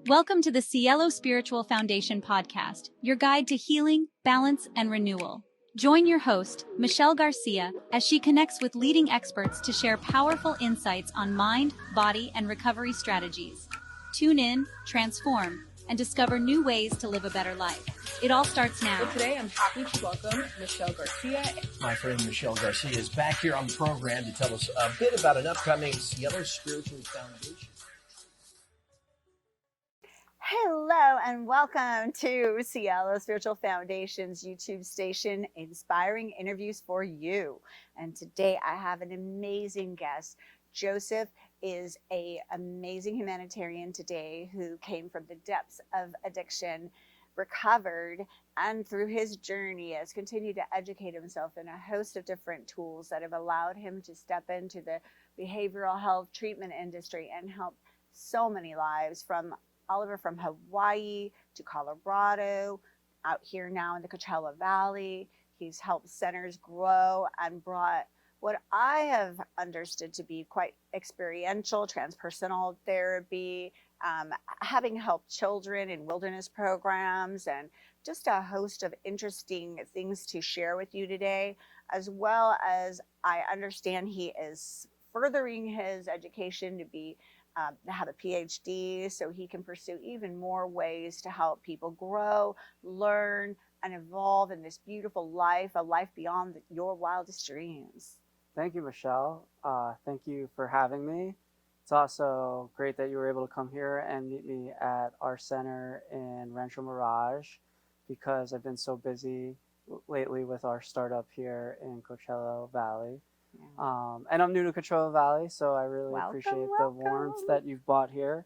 Welcome to the Cielo Spiritual Foundation podcast, your guide to healing, balance, and renewal. Join your host, Michelle Garcia, as she connects with leading experts to share powerful insights on mind, body, and recovery strategies. Tune in, transform, and discover new ways to live a better life. It all starts now. So today I'm happy to welcome Michelle Garcia. My friend Michelle Garcia is back here on the program to tell us a bit about an upcoming Cielo Spiritual Foundation. Hello and welcome to Cielo Spiritual Foundation's YouTube station, inspiring interviews for you. And today I have an amazing guest. Joseph is an amazing humanitarian today who came from the depths of addiction, recovered, and through his journey has continued to educate himself in a host of different tools that have allowed him to step into the behavioral health treatment industry and help so many lives, from Oliver from Hawaii to Colorado, out here now in the Coachella Valley. He's helped centers grow and brought what I have understood to be quite experiential, transpersonal therapy, having helped children in wilderness programs, and just a host of interesting things to share with you today, as well as I understand he is furthering his education to be have a PhD so he can pursue even more ways to help people grow, learn, and evolve in this beautiful life, a life beyond your wildest dreams. Thank you, Michelle. Thank you for having me. It's also great that you were able to come here and meet me at our center in Rancho Mirage, because I've been so busy lately with our startup here in Coachella Valley. Yeah. And I'm new to Coachella Valley, so I really appreciate the warmth that you've brought here.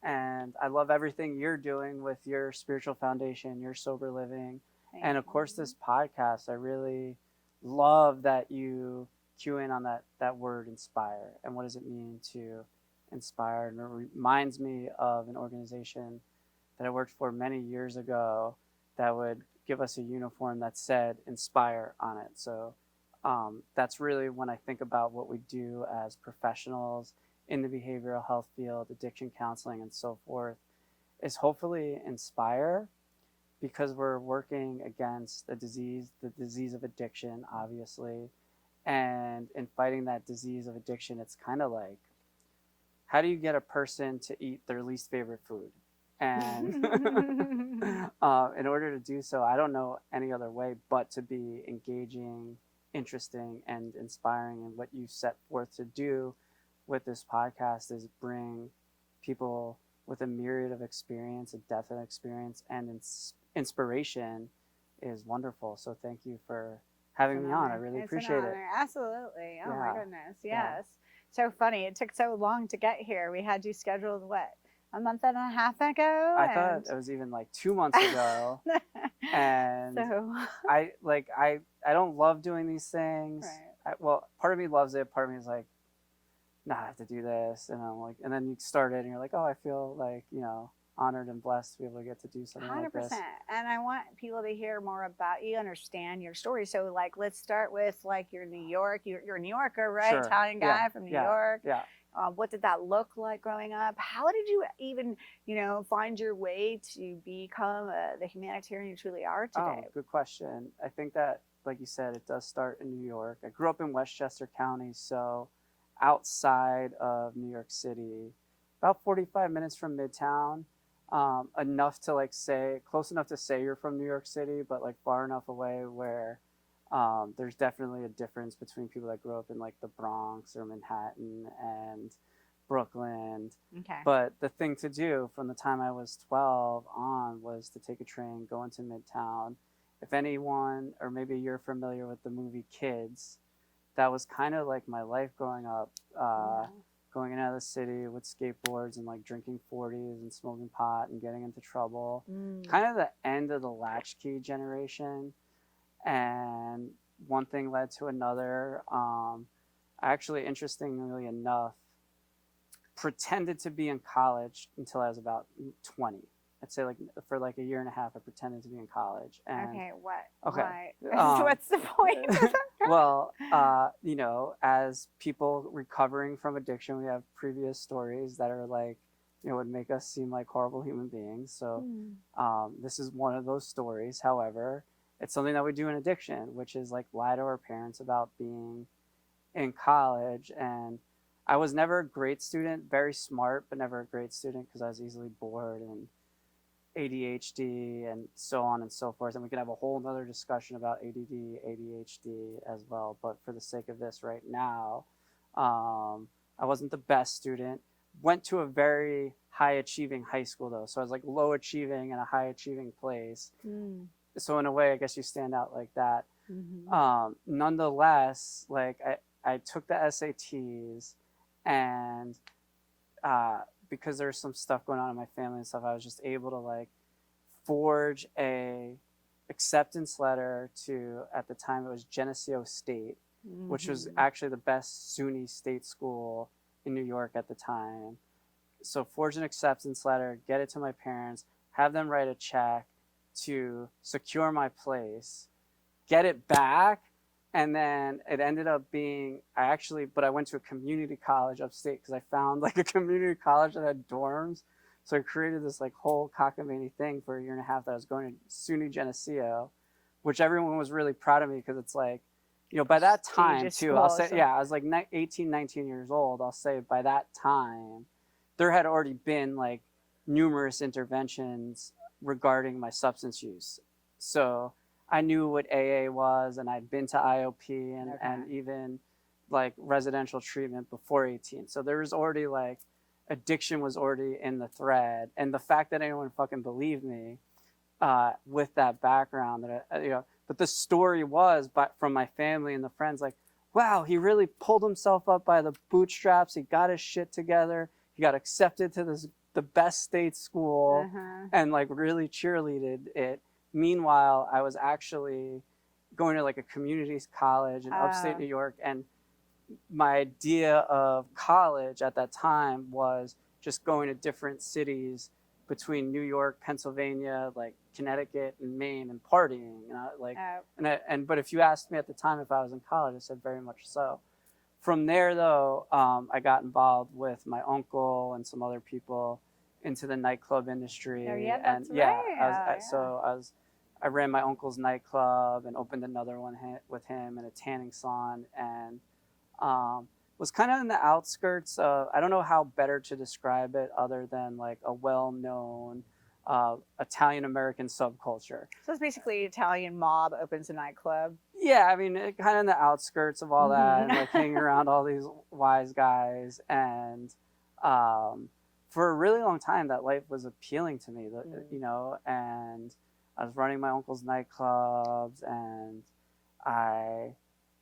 And I love everything you're doing with your spiritual foundation, your sober living, and of course this podcast. I really love that you cue in on that word inspire, and what does it mean to inspire. And it reminds me of an organization that I worked for many years ago that would give us a uniform that said inspire on it. So that's really when I think about what we do as professionals in the behavioral health field, addiction counseling, and so forth, is hopefully inspire, because we're working against the disease of addiction, obviously. And in fighting that disease of addiction, it's kind of like, how do you get a person to eat their least favorite food? And in order to do so, I don't know any other way but to be engaging, interesting, and inspiring. And what you set forth to do with this podcast is bring people with a myriad of experience, a depth of experience, and inspiration is wonderful. So thank you for having me on. I really appreciate it. Absolutely. Oh my goodness. Yes. So funny. It took so long to get here. We had you scheduled a month and a half ago? I thought it was even like 2 months ago. And so I don't love doing these things. Right. Well, part of me loves it. Part of me is like, nah, I have to do this. And I'm like, and then you start it and you're like, oh, I feel like, honored and blessed to be able to get to do something 100%. Like this. And I want people to hear more about you, understand your story. So let's start with you're New York. You're a New Yorker, right? Sure. Italian guy from New York. Yeah. What did that look like growing up? How did you even, find your way to become the humanitarian you truly are today? Oh, good question. I think that, like you said, it does start in New York. I grew up in Westchester County, so outside of New York City, about 45 minutes from Midtown. Enough to close enough to say you're from New York City, but far enough away where there's definitely a difference between people that grew up in the Bronx or Manhattan and Brooklyn. Okay. But the thing to do from the time I was 12 on was to take a train, go into Midtown. If anyone, or maybe you're familiar with the movie Kids, that was kind of like my life growing up. Going in and out of the city with skateboards and drinking 40s and smoking pot and getting into trouble. Kind of the end of the latchkey generation. And one thing led to another. I actually, interestingly enough, pretended to be in college until I was about 20. I'd say for a year and a half, I pretended to be in college. And, okay, what? Okay. Why? What's the point? Well, as people recovering from addiction, we have previous stories that are would make us seem like horrible human beings. So this is one of those stories. However, it's something that we do in addiction, which is like lie to our parents about being in college. And I was never a great student, very smart, but never a great student because I was easily bored and ADHD and so on and so forth. And we can have a whole nother discussion about ADD, ADHD as well. But for the sake of this right now, I wasn't the best student. Went to a very high achieving high school though. So I was like low achieving in a high achieving place. So in a way, I guess you stand out like that. Nonetheless, like I took the SATs and because there's some stuff going on in my family and stuff, I was just able to like forge a acceptance letter to, at the time it was Geneseo State, which was actually the best SUNY state school in New York at the time. So forge an acceptance letter, get it to my parents, have them write a check to secure my place, get it back. And then it ended up being, but I went to a community college upstate because I found like a community college that had dorms. So I created this like whole cockamamie thing for a year and a half that I was going to SUNY Geneseo, which everyone was really proud of me because it's like, by that time too, I'll say, I was like 18, 19 years old. I'll say by that time, there had already been like numerous interventions regarding my substance use. So I knew what AA was, and I'd been to IOP and even like residential treatment before 18. So there was already like addiction was already in the thread. And the fact that anyone fucking believed me with that background, but the story was from my family and the friends, like, wow, he really pulled himself up by the bootstraps. He got his shit together. He got accepted to the best state school and like really cheerleaded it. Meanwhile, I was actually going to like a community college in upstate New York. And my idea of college at that time was just going to different cities between New York, Pennsylvania, like Connecticut and Maine and partying. But if you asked me at the time if I was in college, I said very much so. From there though, I got involved with my uncle and some other people into the nightclub industry. I ran my uncle's nightclub and opened another one with him and a tanning salon, and was kind of in the outskirts of, I don't know how better to describe it other than like a well-known Italian-American subculture. So it's basically Italian mob opens a nightclub. Yeah, I mean, kind of in the outskirts of all that, and like hanging around all these wise guys. And for a really long time, that life was appealing to me, and I was running my uncle's nightclubs, and I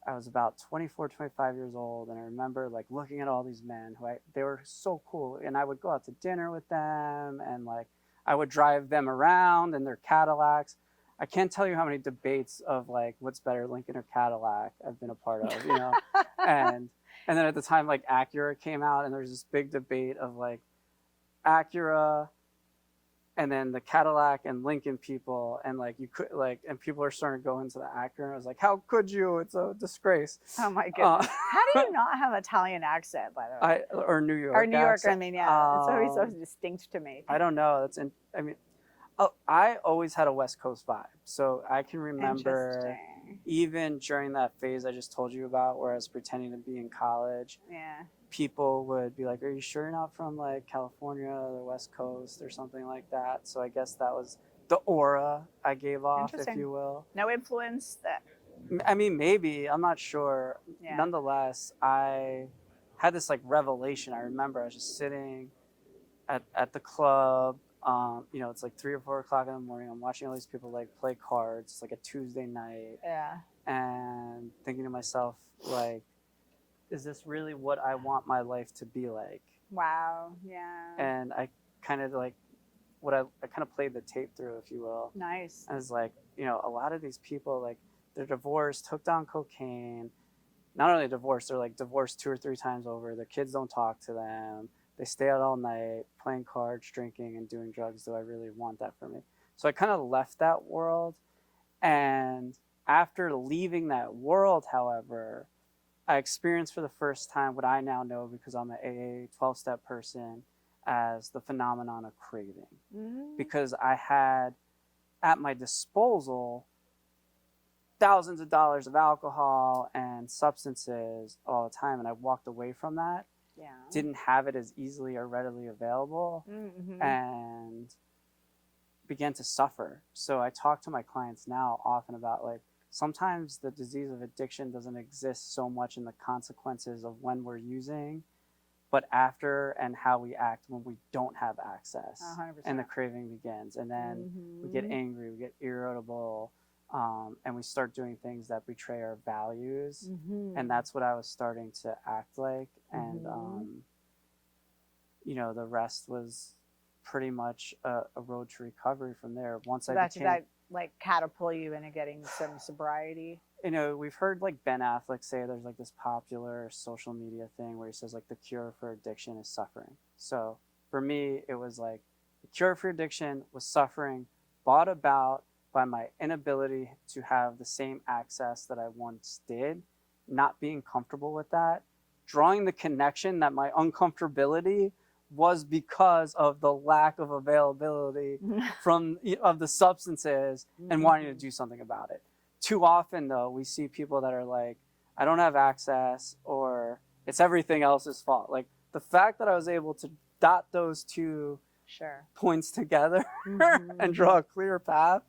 was about 24, 25 years old, and I remember like looking at all these men they were so cool, and I would go out to dinner with them, and like I would drive them around in their Cadillacs. I can't tell you how many debates of like what's better, Lincoln or Cadillac, I've been a part of, and then at the time like Acura came out, and there was this big debate of like Acura and then the Cadillac and Lincoln people, and like you could like, and people are starting to go into the Acura, and I was like, how could you? It's a disgrace. Oh my goodness! How do you not have an Italian accent, by the way? Or New York. Or New York. Accent. I mean, yeah, it's always so distinct to me. I don't know. I always had a West Coast vibe, so I can remember even during that phase I just told you about, where I was pretending to be in college. Yeah. People would be like, are you sure you're not from like California or the West Coast or something like that? So I guess that was the aura I gave off, if you will. No influence that. I mean, maybe, I'm not sure. Yeah. Nonetheless, I had this like revelation. I remember I was just sitting at the club. It's like 3 or 4 o'clock in the morning. I'm watching all these people like play cards. It's like a Tuesday night. Yeah. And thinking to myself, like, is this really what I want my life to be like? Wow. Yeah. And I kind of like I kind of played the tape through, if you will. Nice. I was like, a lot of these people, like, they're divorced, hooked on cocaine. Not only divorced, they're like divorced 2 or 3 times over. Their kids don't talk to them. They stay out all night playing cards, drinking, and doing drugs. Do I really want that for me? So I kind of left that world. And after leaving that world, however, I experienced for the first time what I now know because I'm an AA 12-step person as the phenomenon of craving, Mm-hmm. because I had at my disposal thousands of dollars of alcohol and substances all the time, and I walked away from that. Yeah. Didn't have it as easily or readily available, Mm-hmm. and began to suffer. So I talk to my clients now often about, like, sometimes the disease of addiction doesn't exist so much in the consequences of when we're using, but after and how we act when we don't have access. 100%. And the craving begins. And then we get angry, we get irritable, and we start doing things that betray our values. Mm-hmm. And that's what I was starting to act like. And, you know, the rest was pretty much a road to recovery from there. Once So I that became... did that like catapult you into getting some sobriety? You know, we've heard like Ben Affleck say there's like this popular social media thing where he says like the cure for addiction is suffering. So for me, it was like the cure for addiction was suffering brought about by my inability to have the same access that I once did, not being comfortable with that, drawing the connection that my uncomfortability was because of the lack of availability of the substances, and wanting to do something about it. Too often, though, we see people that are like, I don't have access, or it's everything else's fault. Like, the fact that I was able to dot those two points together and draw a clear path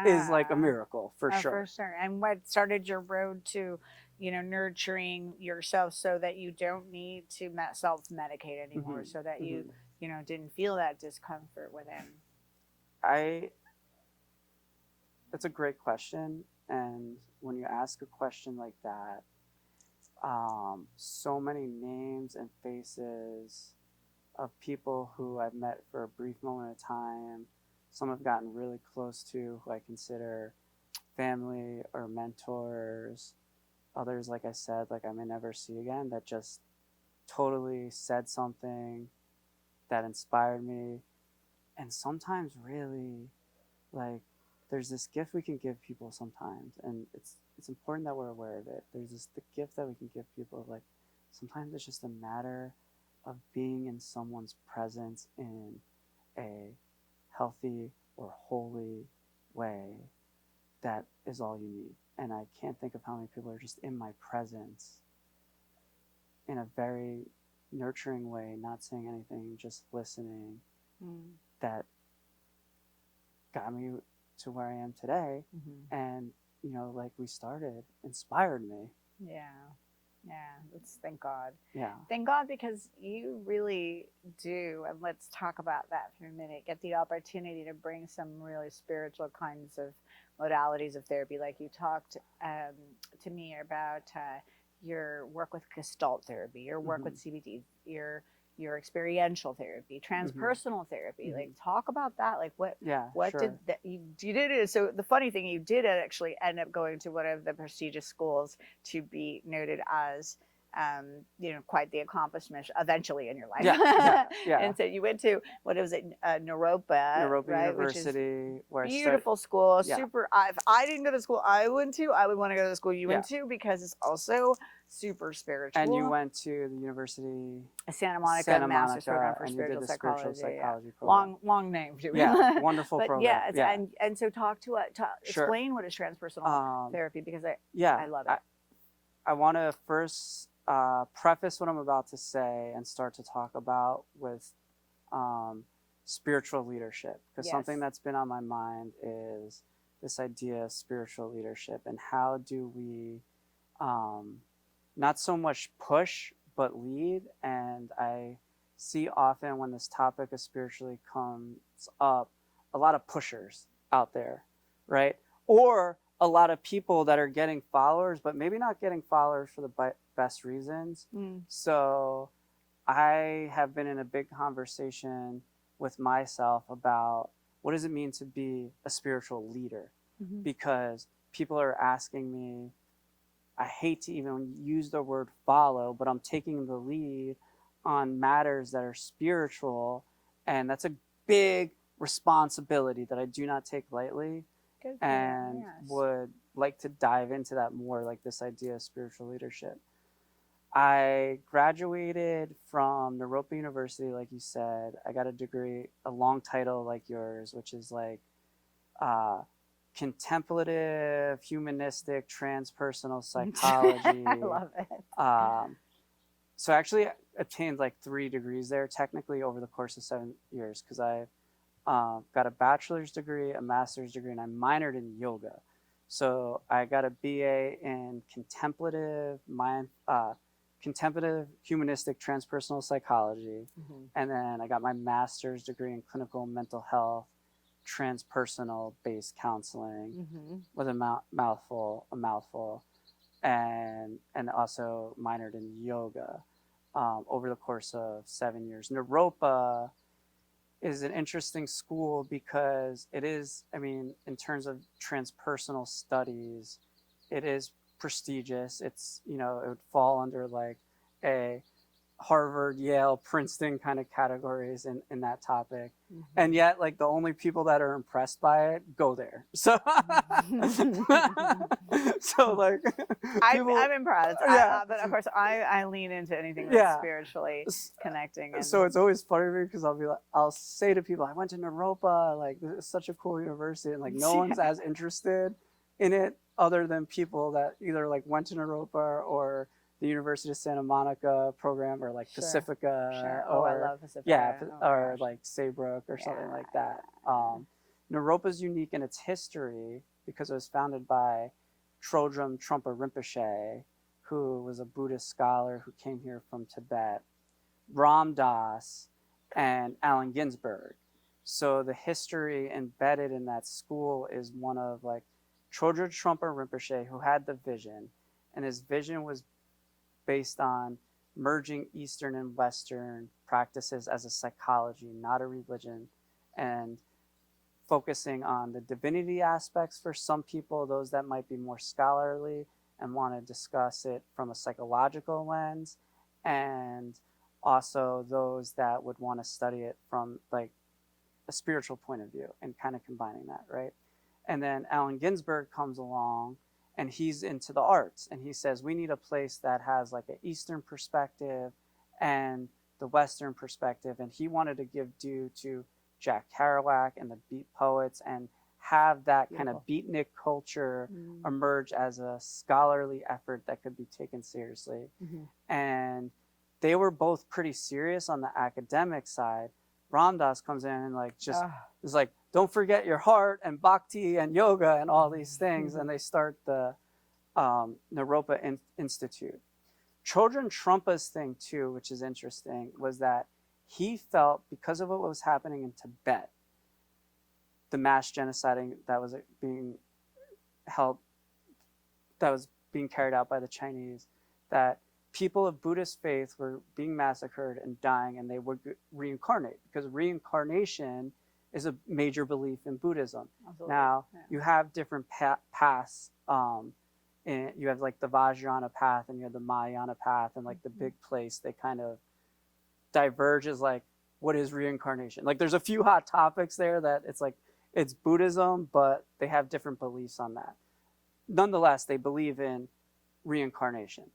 is like a miracle, for sure. For sure. And what started your road to, you know, nurturing yourself so that you don't need to self-medicate anymore, so that you, you know, didn't feel that discomfort within? That's a great question. And when you ask a question like that, so many names and faces of people who I've met for a brief moment of time, some I've gotten really close to, who I consider family or mentors, others, like I said, like I may never see again, that just totally said something that inspired me. And sometimes really, like, there's this gift we can give people sometimes, and it's important that we're aware of it. There's the gift that we can give people, like, sometimes it's just a matter of being in someone's presence in a healthy or holy way. That is all you need. And I can't think of how many people are just in my presence in a very nurturing way, not saying anything, just listening, that got me to where I am today. And, you know, like we started, inspired me. Let's thank God. Thank God, because you really do, and let's talk about that for a minute, get the opportunity to bring some really spiritual kinds of modalities of therapy. Like you talked to me about your work with Gestalt therapy, your work with CBT, your experiential therapy, transpersonal therapy. Like, talk about that. Like, what did that you did it? So the funny thing, you did actually end up going to one of the prestigious schools to be noted as, you know, quite the accomplishment eventually in your life. And so you went to, what was it, Naropa University, where beautiful school, super. If I didn't go to the school I went to, I would want to go to the school you went to, because it's also super spiritual. And you went to the University Santa Monica, Master's Program for Spiritual Psychology. Program. Long name. Wonderful but program. And so talk to explain what is transpersonal therapy, because I love it. I want to first preface what I'm about to say and start to talk about with spiritual leadership, because something that's been on my mind is this idea of spiritual leadership, and how do we not so much push but lead. And I see often when this topic of spiritually comes up, a lot of pushers out there, right? Or a lot of people that are getting followers, but maybe not getting followers for the best reasons. So I have been in a big conversation with myself about what does it mean to be a spiritual leader? Because people are asking me, I hate to even use the word follow, but I'm taking the lead on matters that are spiritual, and that's a big responsibility that I do not take lightly. And would like to dive into that more, like this idea of spiritual leadership. I graduated from Naropa University, like you said. I got a degree, a long title like yours, which is like Contemplative, Humanistic, Transpersonal Psychology. I love it. So I actually attained like 3 degrees there, technically over the course of 7 years, because I got a bachelor's degree, a master's degree, and I minored in yoga. So I got a BA in contemplative, humanistic, transpersonal psychology, and then I got my master's degree in clinical mental health, transpersonal based counseling, with a mouthful, and also minored in yoga over the course of 7 years. Naropa is an interesting school because it is, I mean, in terms of transpersonal studies, it is prestigious. It's, you know, it would fall under like a Harvard, Yale, Princeton kind of categories in that topic. And yet, like, the only people that are impressed by it go there. So, so like, I'm impressed. Yeah. But of course, I lean into anything that's spiritually connecting. And so it's always funny to me because I'll say to people, I went to Naropa, like, this is such a cool university, and like no one's as interested in it other than people that either like went to Naropa or the University of Santa Monica program, or like Pacifica, Oh, or I love Pacifica. or like Saybrook or something like that. Naropa is unique in its history because it was founded by Trodram Trungpa Rinpoche, who was a Buddhist scholar who came here from Tibet, Ram Dass, and Allen Ginsberg. So the history embedded in that school is one of like Trodram Trungpa Rinpoche, who had the vision, and his vision was based on merging Eastern and Western practices as a psychology, not a religion, and focusing on the divinity aspects for some people, those that might be more scholarly and want to discuss it from a psychological lens, and also those that would want to study it from like a spiritual point of view and kind of combining that, right? And then Allen Ginsberg comes along, and he's into the arts, and he says we need a place that has like an Eastern perspective and the Western perspective, and he wanted to give due to Jack Kerouac and the beat poets and have that kind of beatnik culture emerge as a scholarly effort that could be taken seriously. And they were both pretty serious on the academic side. Ram Dass comes in and like just is like, don't forget your heart and bhakti and yoga and all these things. And they start the Naropa Institute. Trodram Trungpa's thing too, which is interesting, was that he felt because of what was happening in Tibet, the mass genociding that was being carried out by the Chinese, that people of Buddhist faith were being massacred and dying, and they would reincarnate, because reincarnation is a major belief in Buddhism. Absolutely. Now, you have different paths. You have like the Vajrayana path, and you have the Mahayana path, and like the big place, they kind of diverge as like, what is reincarnation? Like there's a few hot topics there that it's like, it's Buddhism, but they have different beliefs on that. Nonetheless, they believe in reincarnation.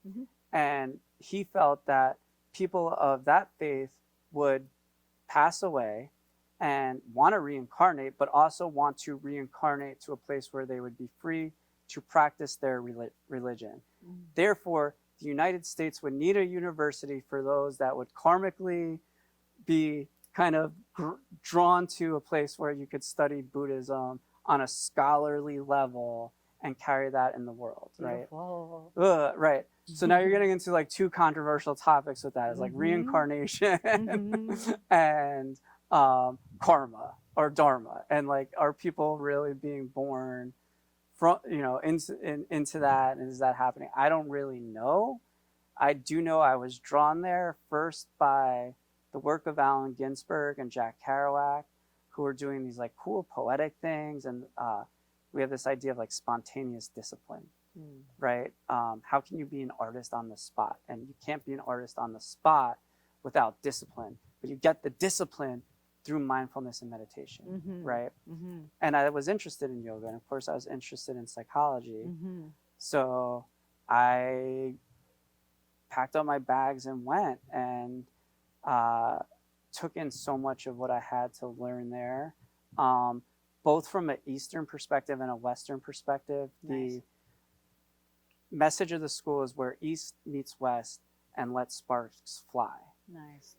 And he felt that people of that faith would pass away and want to reincarnate, but also want to reincarnate to a place where they would be free to practice their religion. Therefore, the United States would need a university for those that would karmically be kind of drawn to a place where you could study Buddhism on a scholarly level and carry that in the world, right? Right. So now you're getting into like two controversial topics with that. It's like reincarnation and karma or dharma, and like, are people really being born from, you know, into that, and is that happening? I don't really know. I do know I was drawn there first by the work of Allen Ginsberg and Jack Kerouac, who are doing these like cool poetic things, and we have this idea of like spontaneous discipline, right? How can you be an artist on the spot? And you can't be an artist on the spot without discipline, but you get the discipline through mindfulness and meditation, right? And I was interested in yoga, and of course I was interested in psychology. So I packed up my bags and went, and took in so much of what I had to learn there, both from an Eastern perspective and a Western perspective. Nice. The message of the school is where East meets West and let sparks fly. Nice.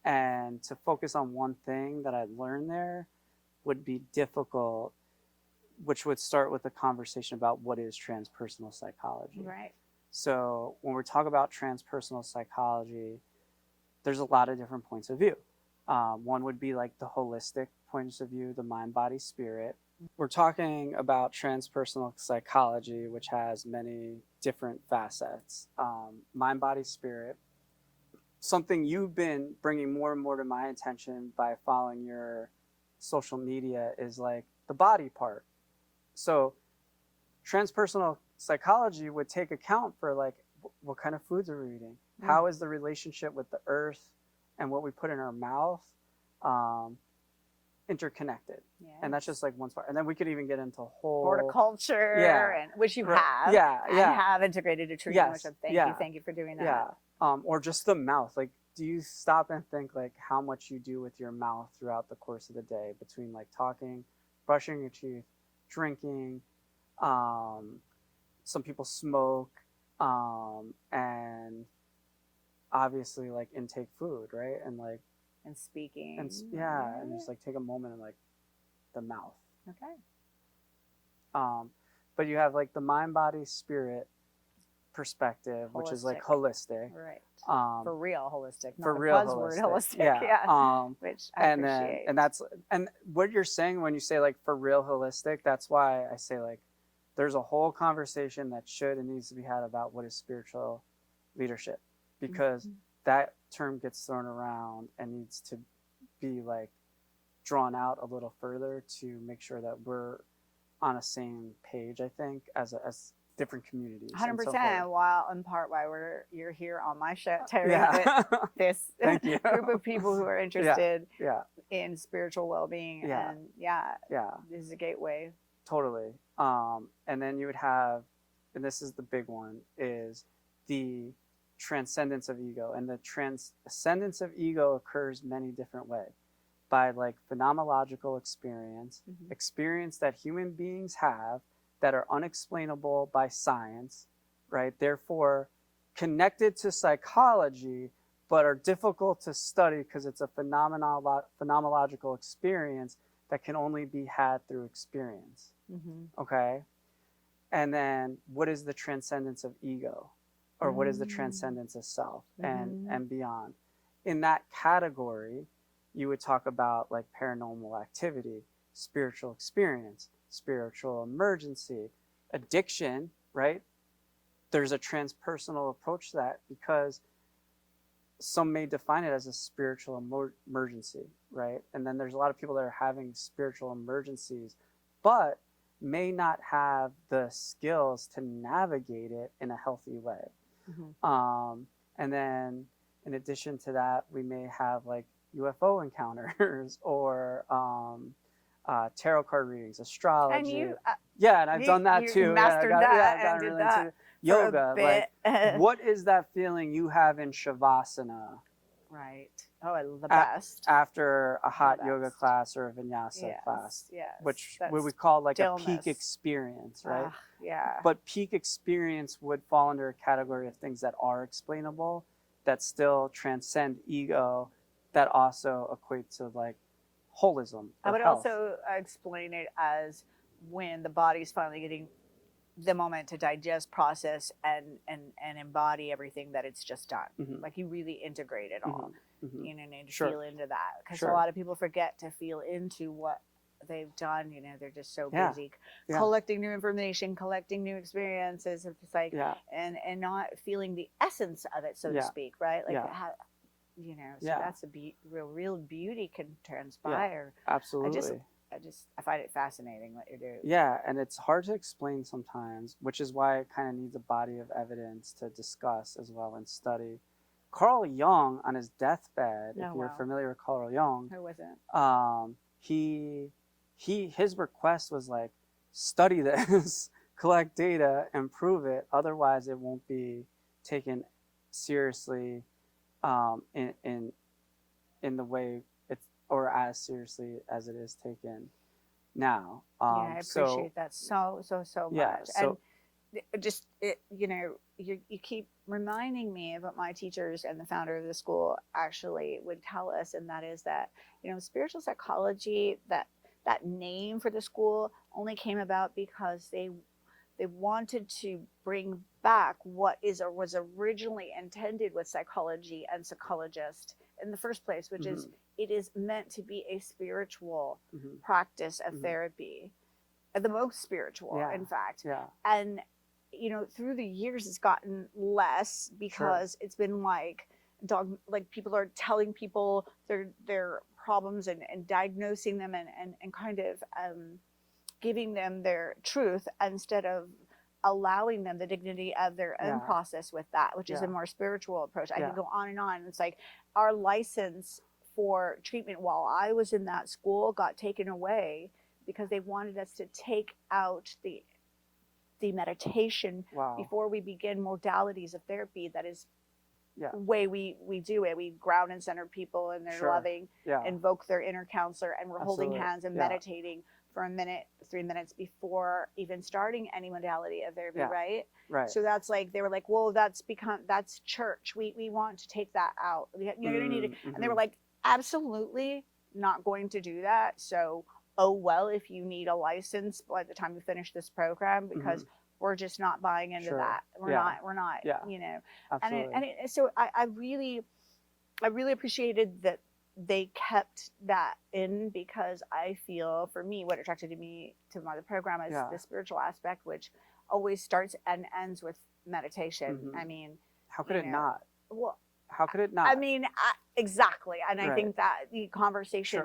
And to focus on one thing that I learned there would be difficult, which would start with a conversation about what is transpersonal psychology. Right. So when we talk about transpersonal psychology, there's a lot of different points of view. One would be like the holistic points of view, the mind, body, spirit. We're talking about transpersonal psychology, which has many different facets. Mind, body, spirit. Something you've been bringing more and more to my attention by following your social media is like the body part. So transpersonal psychology would take account for like what kind of foods are we eating? How is the relationship with the earth and what we put in our mouth interconnected? Yes. And that's just like one part. And then we could even get into whole horticulture, and which you have. Yeah, and yeah. have integrated nutrition, which I thank you for doing that. Yeah. Or just the mouth. Like, do you stop and think like how much you do with your mouth throughout the course of the day between like talking, brushing your teeth, drinking, some people smoke, and obviously like intake food, right? And like And speaking. and just like take a moment and like the mouth. Okay. But you have like the mind, body, spirit perspective, which is like holistic. Right. For real holistic. Not for a real buzzword holistic. Yeah. Which I and appreciate. and what you're saying when you say like for real holistic, that's why I say like there's a whole conversation that should and needs to be had about what is spiritual leadership, because that term gets thrown around and needs to be like drawn out a little further to make sure that we're on a same page, I think, as different communities. 100%. While in part why you're here on my show, Terry, with this Thank you. group of people who are interested Yeah. in spiritual well-being, Yeah. and this is a gateway. Totally. And then you would have, and this is the big one, is the transcendence of ego. And the transcendence of ego occurs many different ways. By like phenomenological experience, experience that human beings have that are unexplainable by science, right? Therefore, connected to psychology, but are difficult to study because it's a phenomenological experience that can only be had through experience. Okay? And then what is the transcendence of ego? Or what is the transcendence of self and beyond? In that category, you would talk about like paranormal activity, spiritual experience, spiritual emergency, addiction, right? There's a transpersonal approach to that because some may define it as a spiritual emergency, right? And then there's a lot of people that are having spiritual emergencies, but may not have the skills to navigate it in a healthy way. And then in addition to that, we may have like UFO encounters or tarot card readings, astrology. And you, and I've done that too. You mastered that I've and did really that into yoga. For a bit. What is that feeling you have in Shavasana? Right. Oh, the best. After a hot The yoga best. class or a vinyasa class, Yes. which we would call like stillness. a peak experience, right? Yeah. But peak experience would fall under a category of things that are explainable, that still transcend ego, that also equate to like holism. I would health. also explain it as when the body's finally getting the moment to digest, process, and embody everything that it's just done. Like you really integrate it all, you know, and feel into that. Because a lot of people forget to feel into what they've done. You know, they're just so busy collecting new information, collecting new experiences. It's just like, and not feeling the essence of it, so to speak, right? Like, how, you know, so that's a real beauty can transpire. Absolutely. I find it fascinating what you're doing. Yeah, and it's hard to explain sometimes, which is why it kind of needs a body of evidence to discuss as well and study. Carl Jung, on his deathbed, if you're familiar with Carl Jung, I wasn't. His request was like, study this, collect data, and prove it. Otherwise, it won't be taken seriously in the way it's, or as seriously as it is taken now. I appreciate that so much. So, and just you keep reminding me of what my teachers and the founder of the school actually would tell us, and that is that spiritual psychology, that name for the school only came about because they wanted to bring back what was originally intended with psychology and psychologist in the first place, which is it is meant to be a spiritual practice of therapy, the most spiritual, in fact. And through the years, it's gotten less because it's been like people are telling people their problems and diagnosing them and kind of giving them their truth instead of allowing them the dignity of their own process with that, which is a more spiritual approach. I can go on and on. It's like our license for treatment while I was in that school got taken away because they wanted us to take out the meditation before we begin modalities of therapy. That is the way we do it. We ground and center people in their loving, invoke their inner counselor, and we're holding hands and meditating for a minute, 3 minutes before even starting any modality of therapy, right? So that's like, they were like, well, that's church. We want to take that out. You're gonna need it. And they were like, absolutely not going to do that. So, oh, well, if you need a license by the time you finish this program, because we're just not buying into that. We're not, Absolutely. So I really appreciated that they kept that in, because I feel, for me, what attracted me to the program is the spiritual aspect, which always starts and ends with meditation. I mean, how could it not? Well, how could it not? I mean, exactly. And I think that the conversation,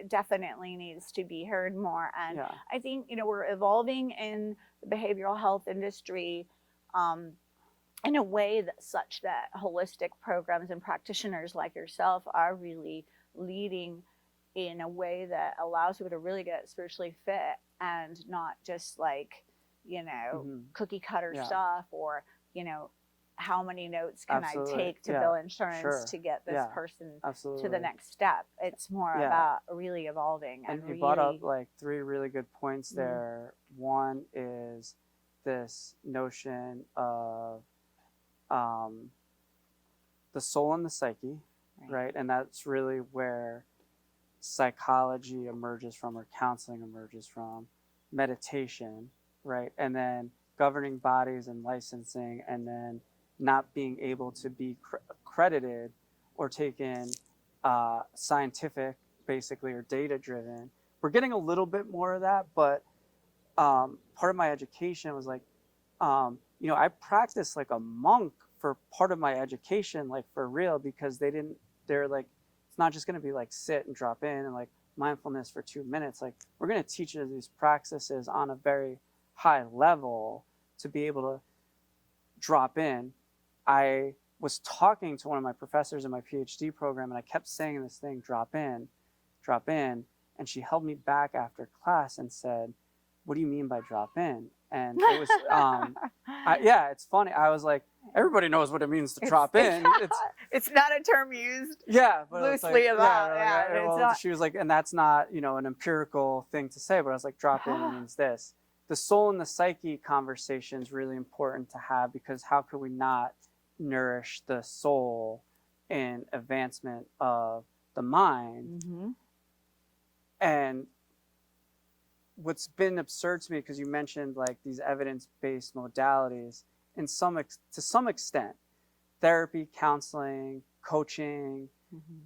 definitely needs to be heard more. And I think, we're evolving in the behavioral health industry in a way such that holistic programs and practitioners like yourself are really leading in a way that allows people to really get spiritually fit and not just like, cookie cutter stuff, or, how many notes can I take to bill insurance to get this person to the next step. It's more about really evolving. And you brought up like 3 really good points there. One is this notion of the soul and the psyche, right? And that's really where psychology emerges from, or counseling emerges from, meditation, right? And then governing bodies and licensing, and then not being able to be credited or taken scientific, basically, or data driven. We're getting a little bit more of that, but part of my education was like, I practiced like a monk for part of my education, like for real, because they're like, it's not just going to be like sit and drop in and like mindfulness for 2 minutes. Like, we're going to teach you these practices on a very high level to be able to drop in. I was talking to one of my professors in my PhD program, and I kept saying this thing, drop in. And she held me back after class and said, what do you mean by drop in? And it was, it's funny. I was like, everybody knows what it means to drop in. It's not a term used but loosely about. Well, she was like, and that's not, an empirical thing to say, but I was like, drop in means this. The soul and the psyche conversation is really important to have, because how could we not nourish the soul in advancement of the mind? And what's been absurd to me, because you mentioned like these evidence-based modalities, to some extent, therapy, counseling, coaching,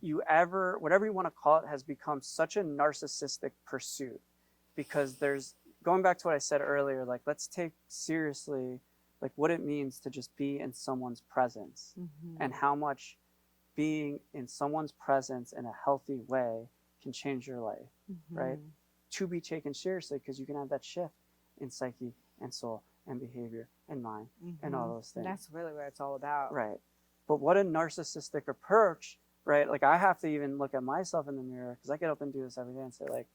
whatever you want to call it, has become such a narcissistic pursuit, because going back to what I said earlier, like, let's take seriously like what it means to just be in someone's presence, and how much being in someone's presence in a healthy way can change your life, right? To be taken seriously, because you can have that shift in psyche and soul and behavior and mind and all those things. That's really what it's all about. Right. But what a narcissistic approach, right? Like, I have to even look at myself in the mirror, because I get up and do this every day and say like,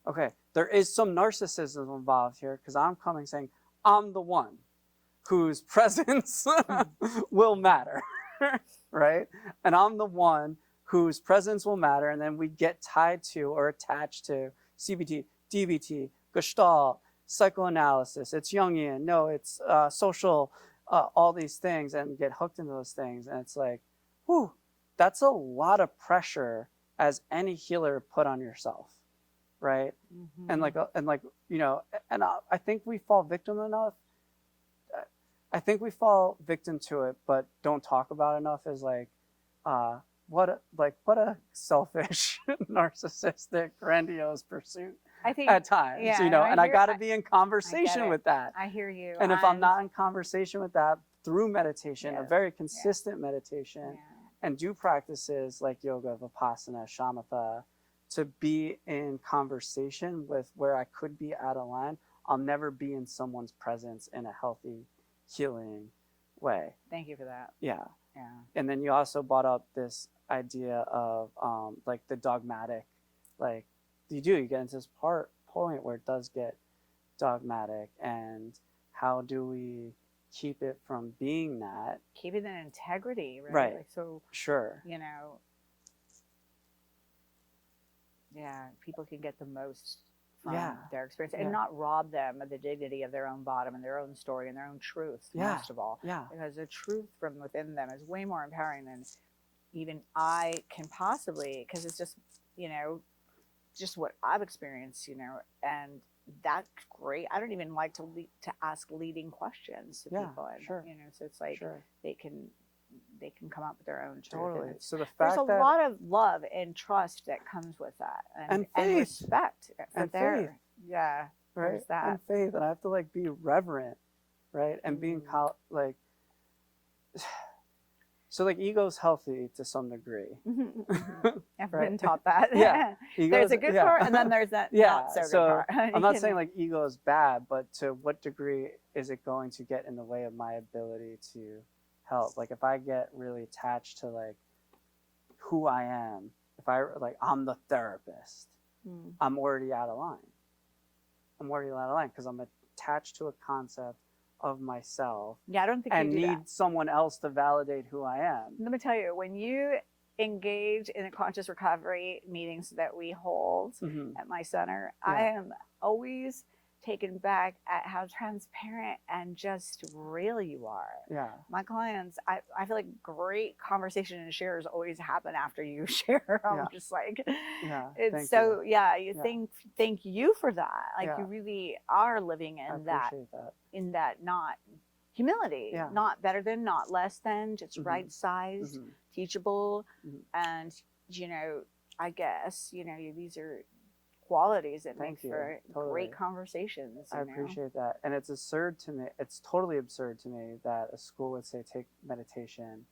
okay, there is some narcissism involved here, because I'm coming saying, I'm the one. whose presence will matter, right? And I'm the one whose presence will matter. And then we get tied to or attached to CBT, DBT, Gestalt, psychoanalysis. It's Jungian. No, it's social, all these things, and get hooked into those things. And it's like, whew, that's a lot of pressure as any healer put on yourself, right? Mm-hmm. And like, you know, and I think we fall victim enough. I think we fall victim to it, but don't talk about enough is like, what a selfish, narcissistic, grandiose pursuit. I think at times, yeah, you know, and I got to I- be in conversation with that. I hear you. And if I'm not in conversation with that through meditation, a very Yeah. consistent meditation, Yeah. and do practices like yoga, vipassana, shamatha, to be in conversation with where I could be out of line, I'll never be in someone's presence in a healthy, healing way. Thank you for that. Yeah. Yeah. And then you also brought up this idea of like the dogmatic, like you get into this point where it does get dogmatic, and how do we keep it from being that? Keeping that integrity, right? Right. Like, so, Sure. you know, yeah, people can get the most from Yeah. their experience and Yeah. not rob them of the dignity of their own bottom and their own story and their own truth, Yeah. most of all. Yeah. Because the truth from within them is way more empowering than even I can possibly, because it's just, you know, just what I've experienced, you know, and that's great. I don't even like to ask leading questions to Yeah, people, and, sure. you know, so it's like Sure. they can come up with their own truth. Totally. And So the there's fact a that lot of love and trust that comes with that, And faith. respect for And their faith. yeah. right there's that. and faith, and I have to like be reverent, right, and being like, so like ego's healthy to some degree. I've Right. been taught that. Yeah. There's a good part, and then there's that Yeah, not so good so part. I'm You not know? saying like ego is bad, but to what degree is it going to get in the way of my ability to help? Like if I get really attached to like who I am, if I like I'm the therapist, Mm. I'm already out of line. Because I'm attached to a concept of myself Yeah, I don't think and you do need that. someone else to validate who I am. Let me tell you, when you engage in the conscious recovery meetings that we hold Mhm. at my center, Yeah. I am always taken back at how transparent and just real you are. Yeah. My clients, I feel like great conversation and shares always happen after you share. I'm Yeah. just like, Yeah, it's thank so, you. yeah, you Yeah. thank you for that. Like Yeah. you really are living I in that, appreciate that. not humility, Yeah. not better than, not less than, just Mhm. right sized, Mhm. teachable. Mhm. And, you know, I guess, you know, these are qualities that Thank make you. for Totally. great conversations. I You know? appreciate that. And it's absurd to me. It's totally absurd to me that a school would say take meditation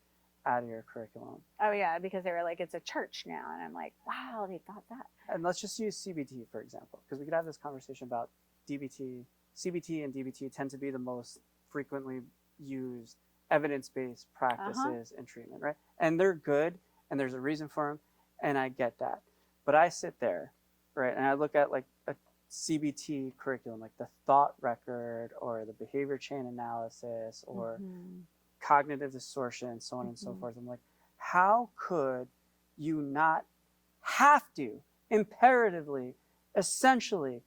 out of your curriculum. Oh, yeah, because they were like, it's a church now. And I'm like, wow, they thought that. And let's just use CBT, for example, because we could have this conversation about DBT. CBT and DBT tend to be the most frequently used evidence-based practices in treatment, right? And they're good, and there's a reason for them, and I get that. But I sit there, right, and I look at like a CBT curriculum, like the thought record or the behavior chain analysis or Mhm. cognitive distortion, so on and so forth. I'm like, how could you not have to imperatively, essentially,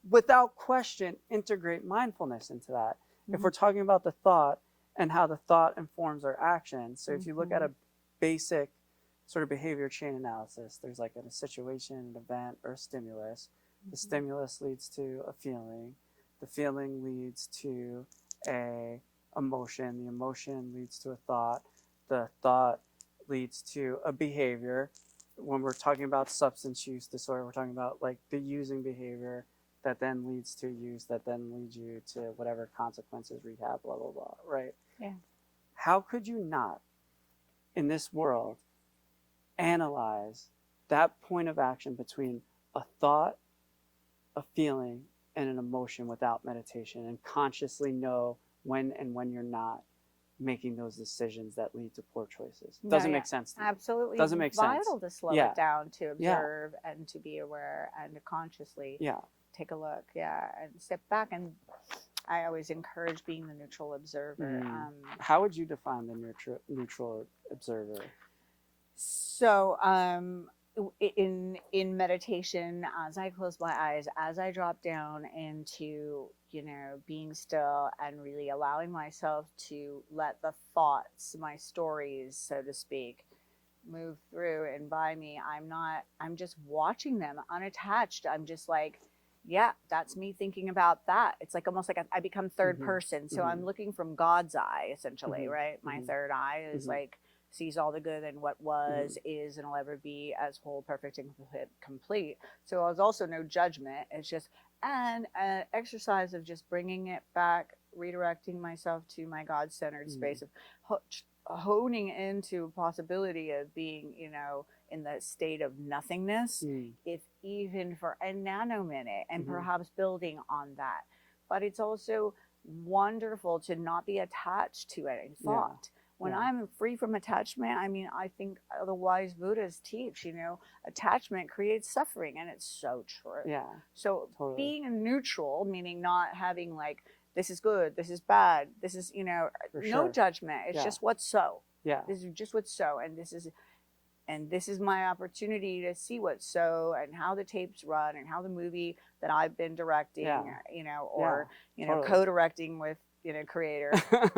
without question, integrate mindfulness into that? If we're talking about the thought and how the thought informs our action. So if you look at a basic sort of behavior chain analysis, there's like a situation, an event, or a stimulus. The stimulus leads to a feeling. The feeling leads to a emotion. The emotion leads to a thought. The thought leads to a behavior. When we're talking about substance use disorder, we're talking about like the using behavior that then leads to use, that then leads you to whatever consequences, rehab, blah, blah, blah, right? Yeah. How could you not, in this world, analyze that point of action between a thought, a feeling, and an emotion without meditation, and consciously know when and when you're not making those decisions that lead to poor choices? Doesn't make sense to me. Absolutely. Doesn't make sense. Vital to slow Yeah. it down, to Yeah. observe and to be aware and to consciously Yeah. take a look, and step back. And I always encourage being the neutral observer. How would you define the neutral observer? So, in meditation, as I close my eyes, as I drop down into, being still and really allowing myself to let the thoughts, my stories, so to speak, move through and by me, I'm just watching them unattached. I'm just like, yeah, that's me thinking about that. It's like almost like I become third person. So I'm looking from God's eye, essentially, right? My third eye is like, sees all the good and what was, is, and will ever be as whole, perfect, and complete. So there's also no judgment. It's just an exercise of just bringing it back, redirecting myself to my God-centered space of honing into a possibility of being, in the state of nothingness, if even for a nanominute, and perhaps building on that. But it's also wonderful to not be attached to any thought. When I'm free from attachment, I think the wise Buddhas teach, attachment creates suffering, and it's so true. Yeah. So totally. Being neutral, meaning not having like, this is good, this is bad, this is, no judgment. It's just what's so. Yeah. This is just what's so, and this is my opportunity to see what's so, and how the tapes run, and how the movie that I've been directing, totally. co-directing with, creator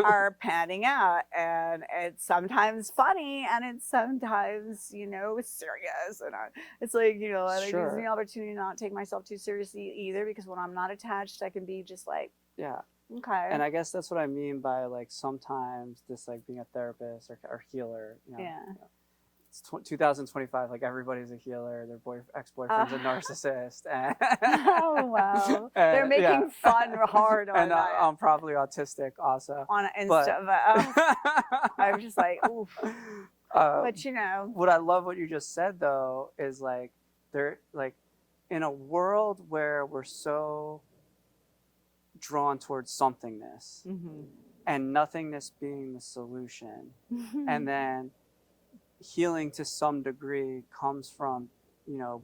are panning out. And it's sometimes funny, and it's sometimes, serious. And it's like, and it gives me the opportunity to not take myself too seriously either, because when I'm not attached, I can be just like, okay. And I guess that's what I mean by like sometimes this like being a therapist or healer, it's 2025, like everybody's a healer, their ex-boyfriend's a narcissist, and oh wow, they're making fun hard on and that. I'm probably autistic also On Insta, but I'm just like, oof. But what I love what you just said though is like they're like in a world where we're so drawn towards somethingness and nothingness being the solution, and then healing to some degree comes from,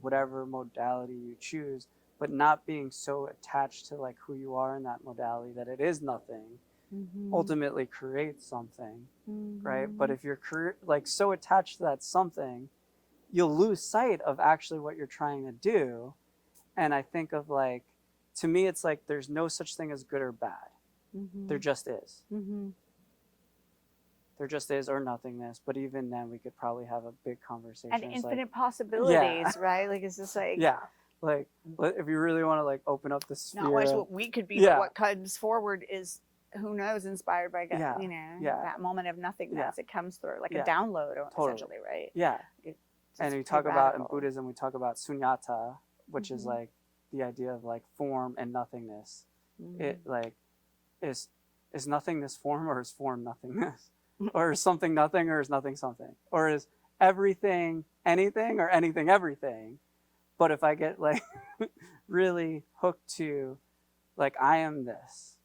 whatever modality you choose, but not being so attached to like who you are in that modality that it is nothing, ultimately creates something, right? But if you're like so attached to that something, you'll lose sight of actually what you're trying to do. And I think of like, to me, it's like there's no such thing as good or bad. There just is. There just is, or nothingness. But even then, we could probably have a big conversation. And it's infinite like, possibilities, right? Like, it's just like... Yeah. Like, if you really want to, like, open up the sphere... Not much what we could be, but what comes forward is, who knows, inspired by, that moment of nothingness. It comes through, like a download, essentially, right? Yeah. And we talk about, in Buddhism, we talk about sunyata, which is, like, the idea of, like, form and nothingness. It, like, is nothingness form, or is form nothingness? Or is something nothing, or is nothing something? Or is everything anything, or anything everything? But if I get like really hooked to like, I am this,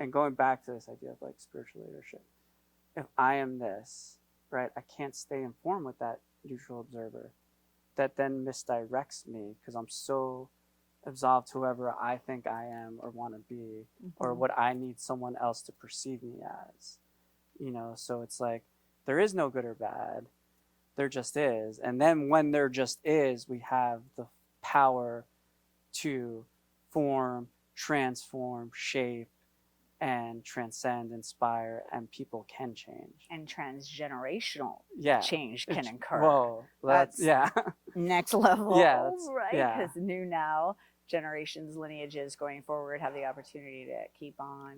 and going back to this idea of like spiritual leadership, if I am this, right, I can't stay informed with that neutral observer that then misdirects me because I'm so absolved to whoever I think I am or want to be, or what I need someone else to perceive me as, so it's like, there is no good or bad, there just is. And then when there just is, we have the power to form, transform, shape, and transcend, inspire, and people can change. And transgenerational change can occur. Whoa, that's next level, right? Yeah. Because new now, generations, lineages going forward have the opportunity to keep on.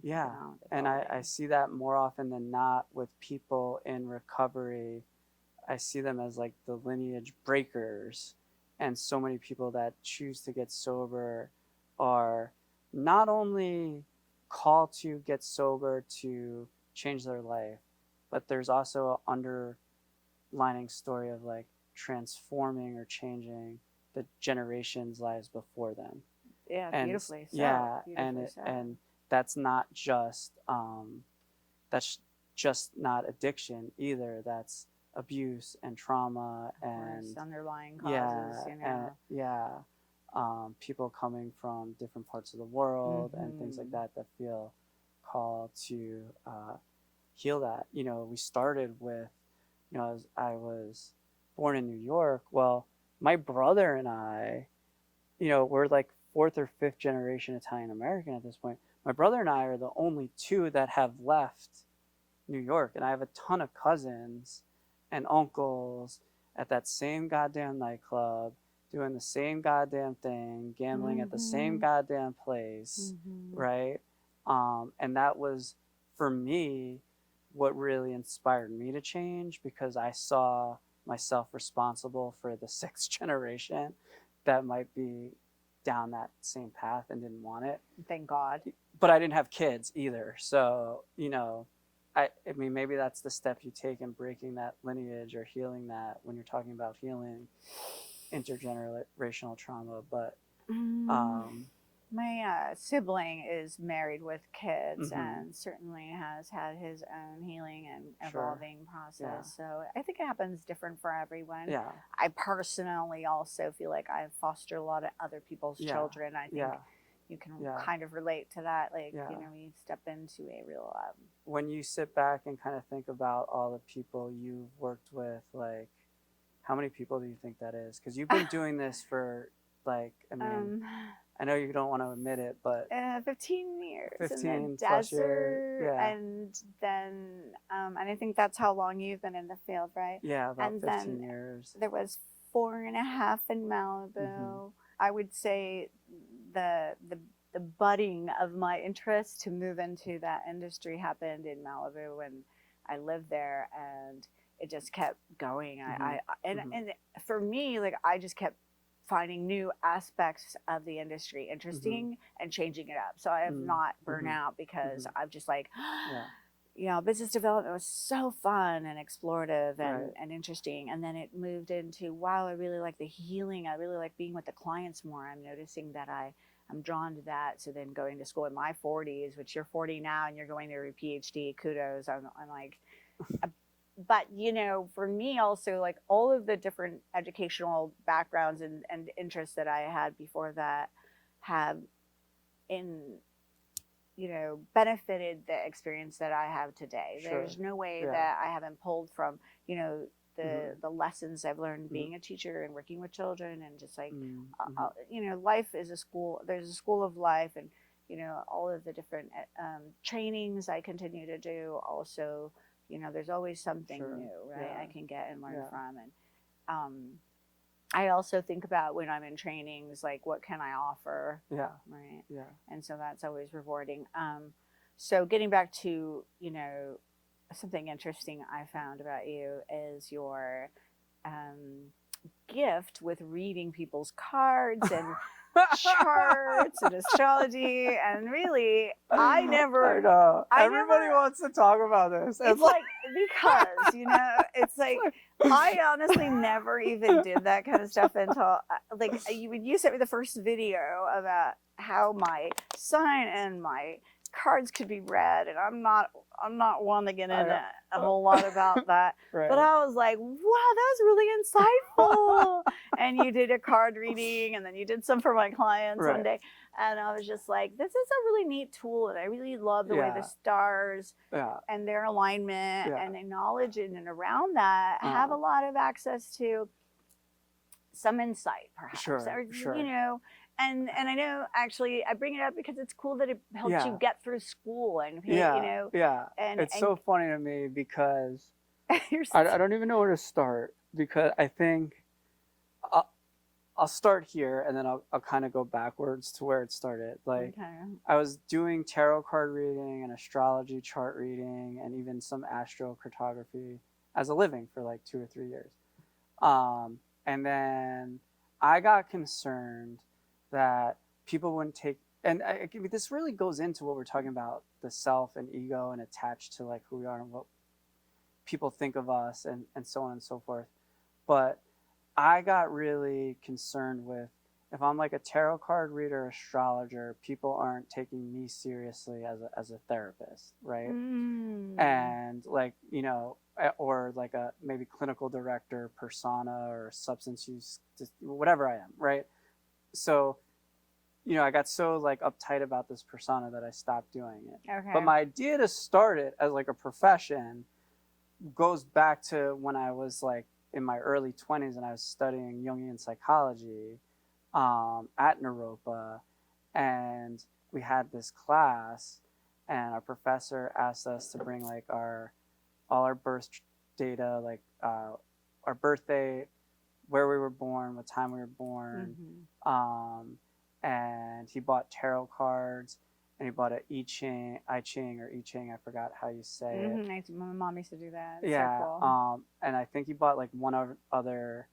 And I see that more often than not with people in recovery. I see them as like the lineage breakers, and so many people that choose to get sober are not only called to get sober to change their life, but there's also an underlining story of like transforming or changing the generations' lives before them. And, beautifully so. And that's not just not addiction either. That's abuse and trauma and underlying causes. people coming from different parts of the world and things like that feel called to heal that. You know, we started with, you know, I was born in New York. Well, my brother and I, you know, we're like fourth or fifth generation Italian American at this point. My brother and I are the only two that have left New York, and I have a ton of cousins and uncles at that same goddamn nightclub, doing the same goddamn thing, gambling at the same goddamn place, right? And that was, for me, what really inspired me to change, because I saw myself responsible for the sixth generation that might be down that same path and didn't want it. Thank God. But I didn't have kids either. So, you know, I mean, maybe that's the step you take in breaking that lineage or healing that when you're talking about healing intergenerational trauma. But my sibling is married with kids and certainly has had his own healing and evolving process. So I think it happens different for everyone. Yeah. I personally also feel like I foster a lot of other people's children. I think you can kind of relate to that. Like, you know, you step into a real... when you sit back and kind of think about all the people you've worked with, like, how many people do you think that is? Because you've been doing this for, like, I mean... I know you don't want to admit it, but 15 years 15 in the plus desert, years, and then and I think that's how long you've been in the field, right? Yeah, about and 15 years. There was 4.5 in Malibu. I would say the budding of my interest to move into that industry happened in Malibu when I lived there, and it just kept going. And for me, like, I just kept finding new aspects of the industry interesting and changing it up. So I have not burned out, because I'm just like, you know, business development was so fun and explorative and interesting. And then it moved into, wow, I really like the healing. I really like being with the clients more. I'm noticing that I'm drawn to that. So then going to school in my 40s, which you're 40 now and you're going to your PhD, kudos. I'm like... But, you know, for me also, like, all of the different educational backgrounds and interests that I had before that have, benefited the experience that I have today. There's no way that I haven't pulled from, you know, the lessons I've learned being a teacher and working with children, and just like, you know, life is a school. There's a school of life, and, you know, all of the different trainings I continue to do also. You know, there's always something new, right? I can get and learn from. And I also think about when I'm in trainings, like, what can I offer? Right. And so that's always rewarding. So getting back to, you know, something interesting I found about you is your gift with reading people's cards and charts and astrology, and really I know everybody wants to talk about this. It's like, because, you know, it's like I honestly never even did that kind of stuff until, like, you sent me the first video about how my sign and my cards could be read, and I'm not one to get into a whole lot about that. But I was like, wow, that was really insightful. And you did a card reading, and then you did some for my clients one day, and I was just like, this is a really neat tool, and I really love the way the stars and their alignment and the knowledge in and around that have a lot of access to some insight, perhaps. You know. And I know, actually, I bring it up because it's cool that it helps you get through school, and you know. And it's so funny to me, because I don't even know where to start, because I think I'll start here, and then I'll kind of go backwards to where it started. Like, I was doing tarot card reading and astrology chart reading and even some astrocartography as a living for like 2 or 3 years. And then I got concerned that people wouldn't take, and this really goes into what we're talking about, the self and ego, and attached to like who we are and what people think of us, and so on and so forth. But I got really concerned with, if I'm like a tarot card reader, astrologer, people aren't taking me seriously as a therapist, right? And like, you know, or like a maybe clinical director persona or substance use, whatever I am, right? so, I got so like uptight about this persona that I stopped doing it. Okay. But my idea to start it as like a profession goes back to when I was like in my early 20s and I was studying Jungian psychology at Naropa, and we had this class, and our professor asked us to bring like all our birth data, like our birthday, where we were born, what time we were born, and he bought tarot cards, and he bought an I Ching, I forgot how you say it. My mom used to do that. It's Yeah, so cool. and I think he bought like one other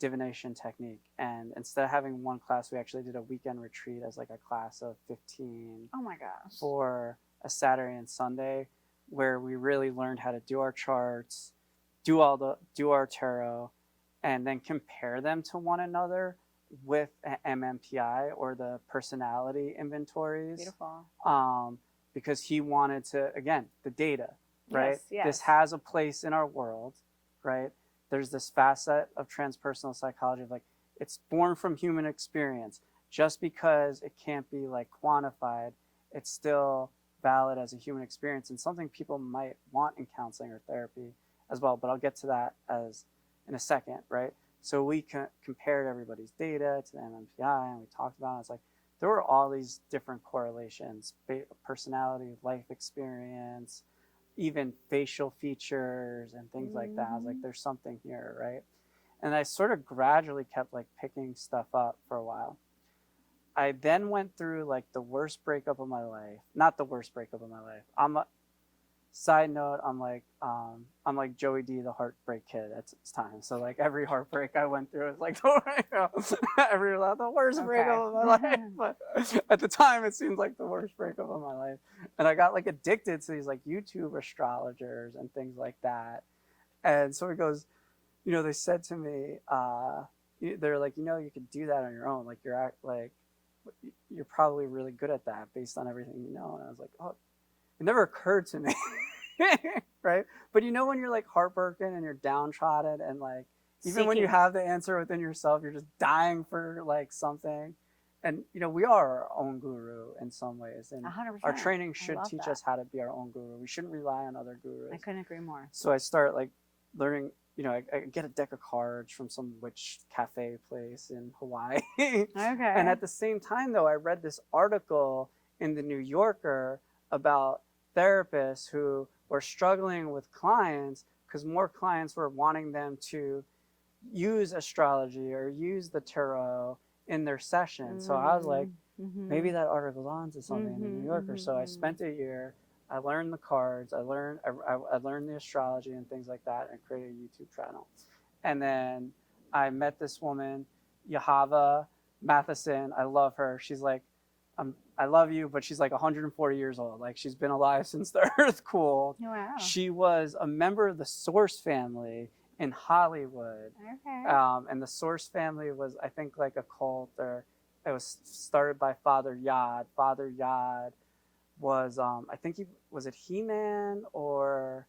divination technique. And instead of having one class, we actually did a weekend retreat as like a class of 15. Oh my gosh. For a Saturday and Sunday, where we really learned how to do our charts, do our tarot, and then compare them to one another with MMPI, or the personality inventories. Beautiful. Because he wanted to, again, the data, right? Yes. This has a place in our world, right? There's this facet of transpersonal psychology of like, it's born from human experience. Just because it can't be like quantified, it's still valid as a human experience, and something people might want in counseling or therapy as well. But I'll get to that in a second, right? So we compared everybody's data to the MMPI, and we talked about it. It's like there were all these different correlations: personality, life experience, even facial features and things like that. I was like, there's something here, right? And I sort of gradually kept like picking stuff up for a while. I then went through like the worst breakup of my life. Not the worst breakup of my life. Side note, I'm like Joey D, the heartbreak kid at its time. So like every heartbreak I went through was like the worst breakup of my life. But at the time, it seemed like the worst breakup of my life. And I got like addicted to these like YouTube astrologers and things like that. And so it goes, they said to me, they're like, you could do that on your own. Like you're probably really good at that based on everything you know. And I was like, oh, it never occurred to me. Right? But when you're like heartbroken and you're downtrodden, and like even when you have the answer within yourself, you're just dying for like something. And we are our own guru in some ways, and 100%. our training should teach us how to be our own guru. We shouldn't rely on other gurus. I couldn't agree more. So I start like learning. I get a deck of cards from some witch cafe place in Hawaii. Okay. And at the same time, though, I read this article in the New Yorker about therapists who were struggling with clients because more clients were wanting them to use astrology or use the tarot in their session. So I was like, maybe that article's on to something in the New Yorker. So I spent a year. I learned the cards. I learned the astrology and things like that, and created a YouTube channel. And then I met this woman, Yahava Matheson. I love her. She's like, I love you, but she's like 140 years old. Like she's been alive since the earth cooled. Wow. She was a member of the Source family in Hollywood. Okay. And the Source family was, I think, like a cult, or it was started by Father Yod. Father Yod was, I think was it He-Man or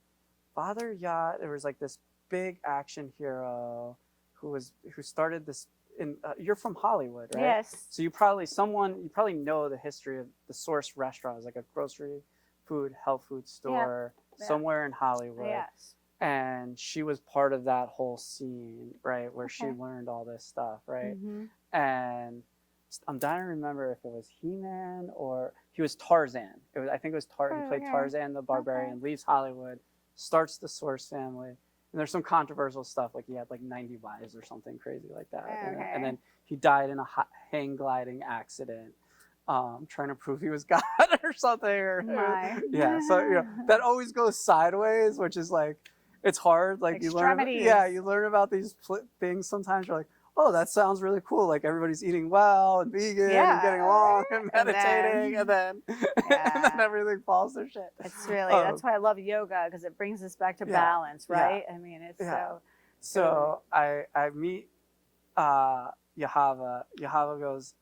Father Yod? There was like this big action hero who started this. You're from Hollywood, right? Yes. So you probably know the history of the Source restaurant. It was like a grocery health food store somewhere in Hollywood. Yes. And she was part of that whole scene, right, where she learned all this stuff, right? And I'm dying to remember if it was He-Man or he was Tarzan. I think it was Tarzan. He played Tarzan the Barbarian, leaves Hollywood, starts the Source family. And there's some controversial stuff, like he had like 90 wives or something crazy like that. And then he died in a hang gliding accident, trying to prove he was God or something. So that always goes sideways, which is like, it's hard. Like you learn about these things. Sometimes you're like, oh, that sounds really cool. Like everybody's eating well and vegan and getting along and meditating, and then everything falls to shit. It's really, that's why I love yoga, because it brings us back to balance, right? I mean, it's so I meet Yahava. Yahava goes,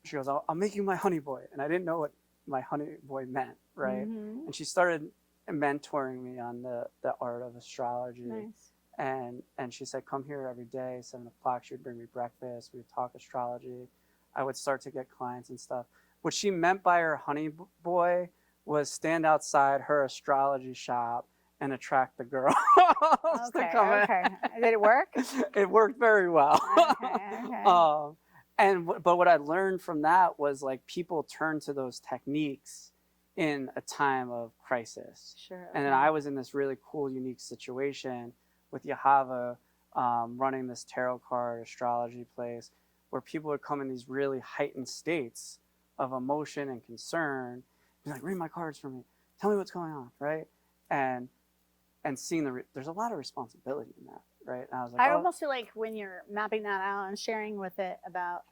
she goes, I'll make you my honey boy. And I didn't know what my honey boy meant, right? And she started mentoring me on the art of astrology. Nice. And she said, come here every day, 7 o'clock. She would bring me breakfast. We would talk astrology. I would start to get clients and stuff. What she meant by her honey boy was stand outside her astrology shop and attract the girls to come in. Did it work? It worked very well. Okay. But what I learned from that was like people turn to those techniques in a time of crisis. Sure. And then I was in this really cool, unique situation with Yahava running this tarot card astrology place where people would come in these really heightened states of emotion and concern, be like, read my cards for me, tell me what's going on, right? And seeing there's a lot of responsibility in that, right? And I was like, I almost feel like when you're mapping that out and sharing with it about,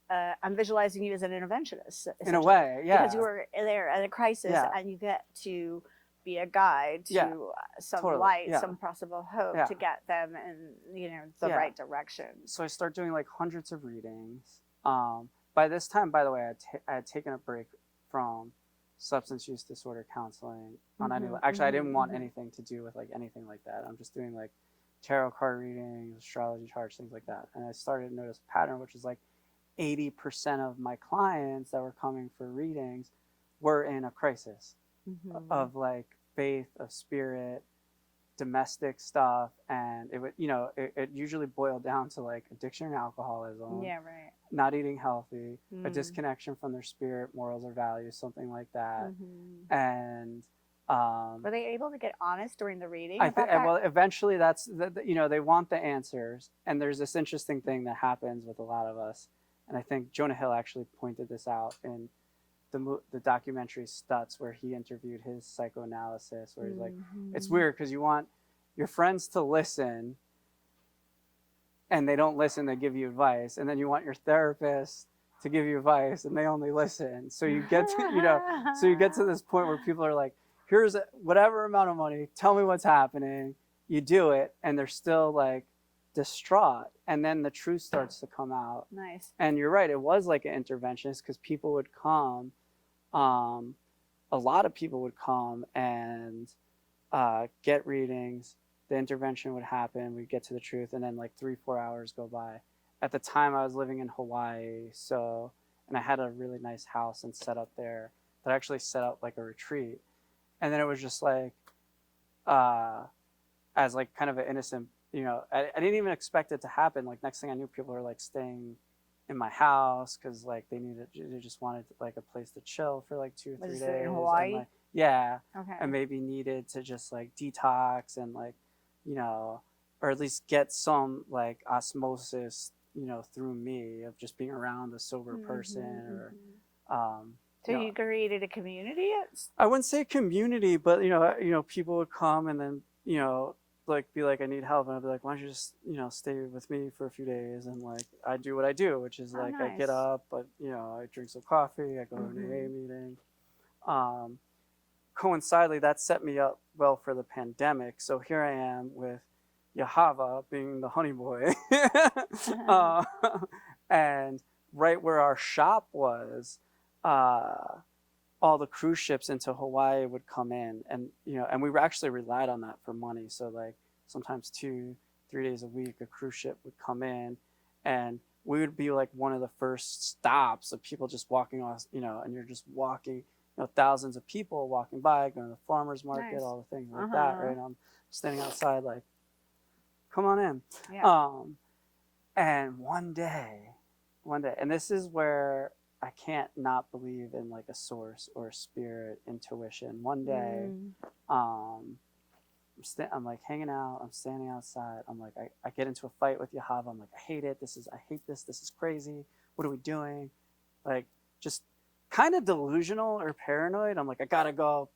I'm visualizing you as an interventionist. In a way, yeah. Because you were there at a crisis and you get to be a guide to some light, some possible hope to get them in, the right direction. So I start doing like hundreds of readings. By this time, by the way, I had taken a break from substance use disorder counseling on any. Actually, I didn't want anything to do with like anything like that. I'm just doing like tarot card readings, astrology charts, things like that. And I started to notice a pattern, which is like 80% of my clients that were coming for readings were in a crisis of like faith, of spirit, domestic stuff, and it would, it usually boiled down to like addiction and alcoholism. Yeah, right. Not eating healthy, a disconnection from their spirit, morals, or values, something like that. And were they able to get honest during the reading? Well, eventually, they want the answers, and there's this interesting thing that happens with a lot of us, and I think Jonah Hill actually pointed this out in the documentary Stutz, where he interviewed his psychoanalysis, where he's like, it's weird because you want your friends to listen and they don't listen, they give you advice, and then you want your therapist to give you advice and they only listen. So you get to this point where people are like, here's whatever amount of money, tell me what's happening. You do it and they're still like distraught, and then the truth starts to come out. Nice. And you're right, it was like an interventionist because people would come, a lot of people would come and get readings. The intervention would happen, we'd get to the truth, and then like 3-4 hours go by. At the time I was living in Hawaii, and I had a really nice house and set up there that I actually set up like a retreat. And then it was just like, as like kind of an innocent, I didn't even expect it to happen. Like next thing I knew, people were like staying in my house because like they just wanted like a place to chill for like 2 or 3 days. In Hawaii? And, like, yeah. Okay. And maybe needed to just like detox and like, or at least get some like osmosis, through me of just being around a sober person or, So you created a community? I wouldn't say community, but people would come and then, like be like, I need help, and I'd be like, why don't you just stay with me for a few days, and like I do what I do, which is like nice. I get up, but I drink some coffee, I go to an AA meeting. Coincidentally, that set me up well for the pandemic. So here I am with Yahava being the honey boy, and right where our shop was, all the cruise ships into Hawaii would come in, and and we actually relied on that for money. So like sometimes 2-3 days a week, a cruise ship would come in, and we would be like one of the first stops of people just walking off, and you're just walking, thousands of people walking by, going to the farmer's market, nice. All the things like that, right? I'm standing outside like, come on in. Yeah. And one day, and this is where I can't not believe in like a source or a spirit, intuition. One day, I'm like hanging out, I'm standing outside. I'm like, I get into a fight with Yahava. I'm like, I hate it. I hate this. This is crazy. What are we doing? Like, just kind of delusional or paranoid. I'm like, I gotta go,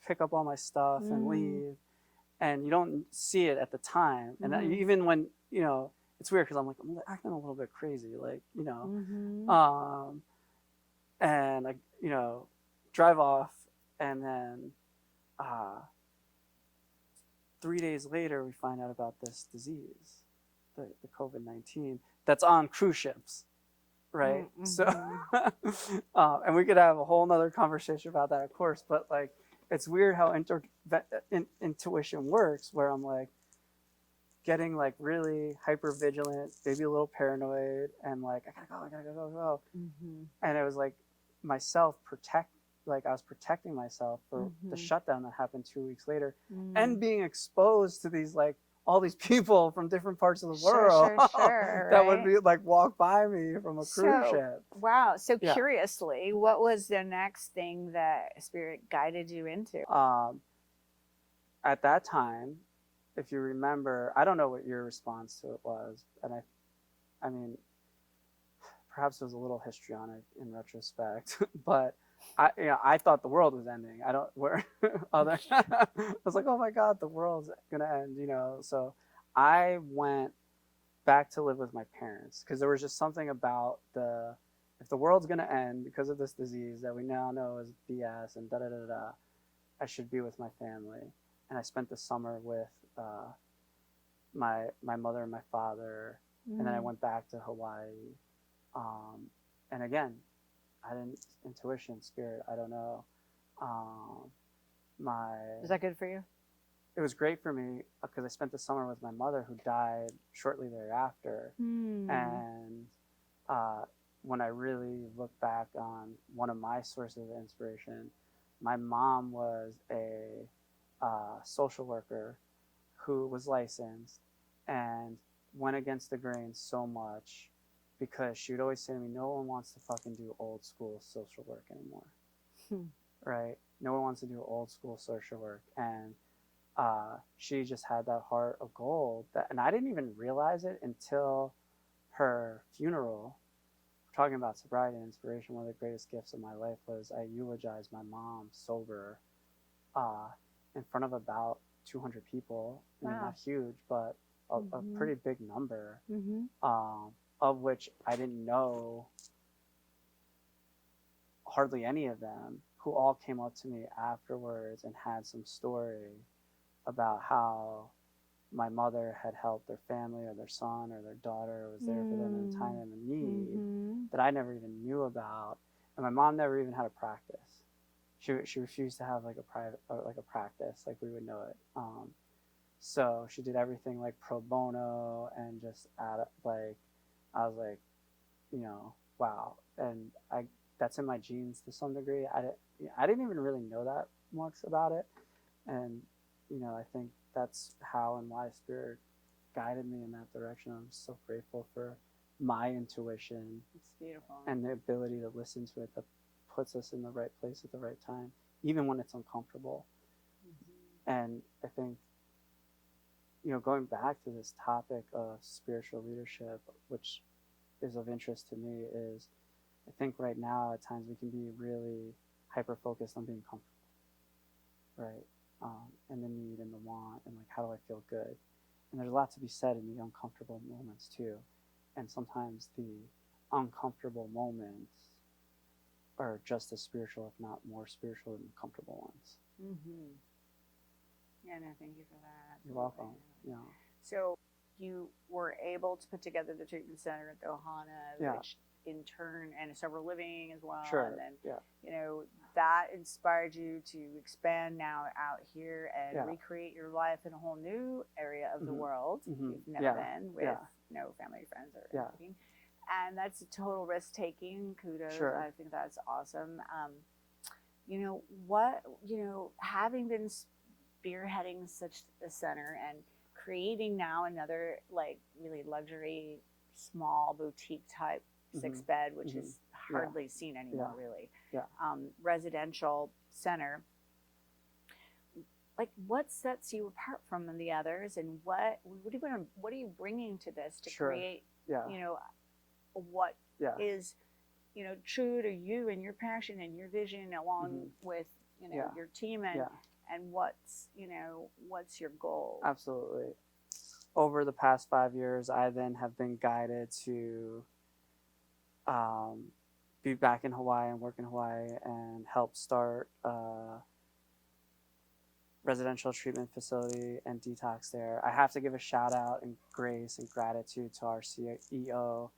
pick up all my stuff and leave. And you don't see it at the time. And even when, it's weird because I'm like, I'm acting a little bit crazy, like, and I, drive off, and then 3 days later, we find out about this disease, the COVID-19, that's on cruise ships, right? So, and we could have a whole nother conversation about that, of course, but like, it's weird how intuition works, where I'm like, getting like really hyper vigilant, maybe a little paranoid, and like, I gotta go. And it was like I was protecting myself for the shutdown that happened 2 weeks later, and being exposed to these like all these people from different parts of the world that would be like walk by me from a cruise ship. Wow. So curiously, what was the next thing that Spirit guided you into? At that time, if you remember, I don't know what your response to it was, and I mean, perhaps it was a little histrionic in retrospect, but I thought the world was ending. I was like, oh my God, the world's gonna end, So I went back to live with my parents because there was just something about if the world's gonna end because of this disease that we now know is BS and I should be with my family. And I spent the summer with my mother and my father, and then I went back to Hawaii. And again, intuition, spirit, I don't know. Was that good for you? It was great for me because I spent the summer with my mother, who died shortly thereafter. And when I really look back on one of my sources of inspiration, my mom was a social worker who was licensed and went against the grain so much, because she would always say to me, no one wants to fucking do old school social work anymore. Right? No one wants to do old school social work. And she just had that heart of gold and I didn't even realize it until her funeral. We're talking about sobriety and inspiration. One of the greatest gifts of my life was I eulogized my mom sober in front of about 200 people. I mean, not huge, but a pretty big number, of which I didn't know hardly any of them, who all came up to me afterwards and had some story about how my mother had helped their family or their son or their daughter, was there for them in a time of need that I never even knew about. And my mom never even had a practice. She refused to have like a practice like we would know it. So she did everything like pro bono and just I was like, wow. And that's in my genes to some degree. I didn't even really know that much about it. And, I think that's how and why Spirit guided me in that direction. I'm so grateful for my intuition. It's beautiful. And the ability to listen to it that puts us in the right place at the right time, even when it's uncomfortable. And I think, going back to this topic of spiritual leadership, which is of interest to me, is I think right now at times we can be really hyper-focused on being comfortable, right? And the need and the want and like, how do I feel good? And there's a lot to be said in the uncomfortable moments too. And sometimes the uncomfortable moments are just as spiritual, if not more spiritual, than the comfortable ones. Yeah, no, thank you for that. You're welcome. Yeah. So you were able to put together the treatment center at the Ohana, which in turn, and sober living as well. Sure. And then, that inspired you to expand now out here and recreate your life in a whole new area of the world you've never been, with no family, friends, or anything. And that's a total risk taking. Kudos. Sure. I think that's awesome. Having been spearheading such a center and creating now another like really luxury, small boutique type 6-bed, which is hardly seen anymore, really. Residential center. Like, what sets you apart from the others, and what are you bringing to this to create, what is, true to you and your passion and your vision, along with, your team, and what's your goal? Absolutely. Over the past 5 years, I then have been guided to be back in Hawaii and work in Hawaii and help start a residential treatment facility and detox there. I have to give a shout out and grace and gratitude to our CEO,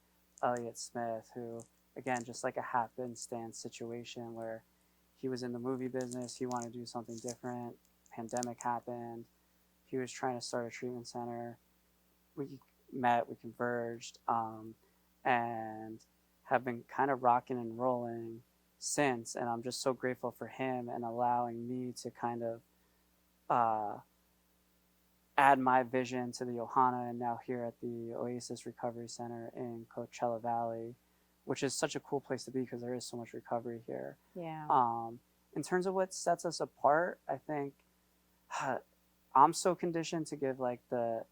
Elliot Smith, who, again, just like a happenstance situation where he was in the movie business, he wanted to do something different, pandemic happened, he was trying to start a treatment center, we met, we converged, and have been kind of rocking and rolling since. And I'm just so grateful for him and allowing me to kind of add my vision to the Ohana, and now here at the Oasis Recovery Center in Coachella Valley, which is such a cool place to be because there is so much recovery here. Yeah. In terms of what sets us apart, I think I'm so conditioned to give like the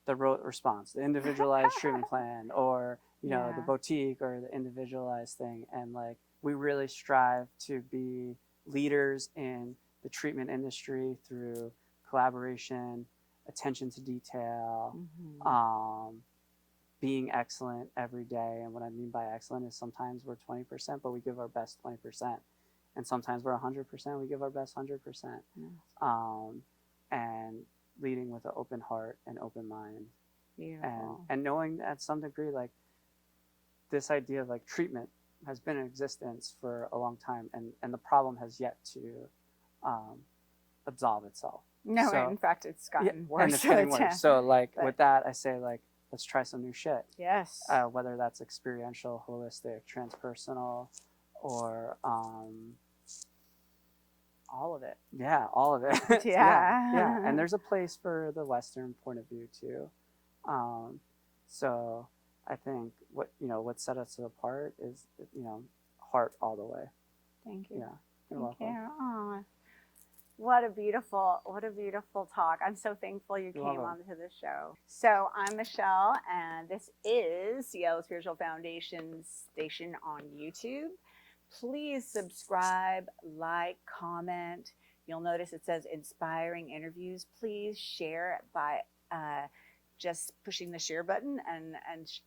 rote response, the individualized treatment plan, or the boutique or the individualized thing. And like, we really strive to be leaders in the treatment industry through collaboration, attention to detail, being excellent every day. And what I mean by excellent is sometimes we're 20%, but we give our best 20%. And sometimes we're 100%, we give our best 100%. And leading with an open heart and open mind. Beautiful. And knowing at some degree, like, this idea of like treatment has been in existence for a long time, and the problem has yet to absolve itself. No, So, in fact, it's gotten worse. And it's getting worse. So like, But- with that, I say like, let's try some new shit. Yes. Whether that's experiential, holistic, transpersonal, or all of it. yeah, all of it. Yeah. yeah. And there's a place for the Western point of view too. So I think what set us apart is heart all the way. Thank you. Yeah, you're Thank welcome. you. Aw. What a beautiful talk. I'm so thankful you You're came welcome. onto the show. So I'm Michelle, and this is Cielo Spiritual Foundation's station on YouTube. Please subscribe, like, comment. You'll notice it says inspiring interviews. Please share it by just pushing the share button, and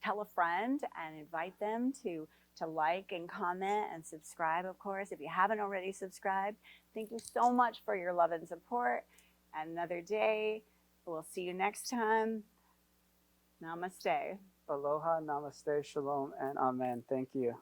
tell a friend and invite them to like and comment and subscribe, of course. If you haven't already subscribed, thank you so much for your love and support. Another day. We'll see you next time. Namaste. Aloha, namaste, shalom, and amen. Thank you.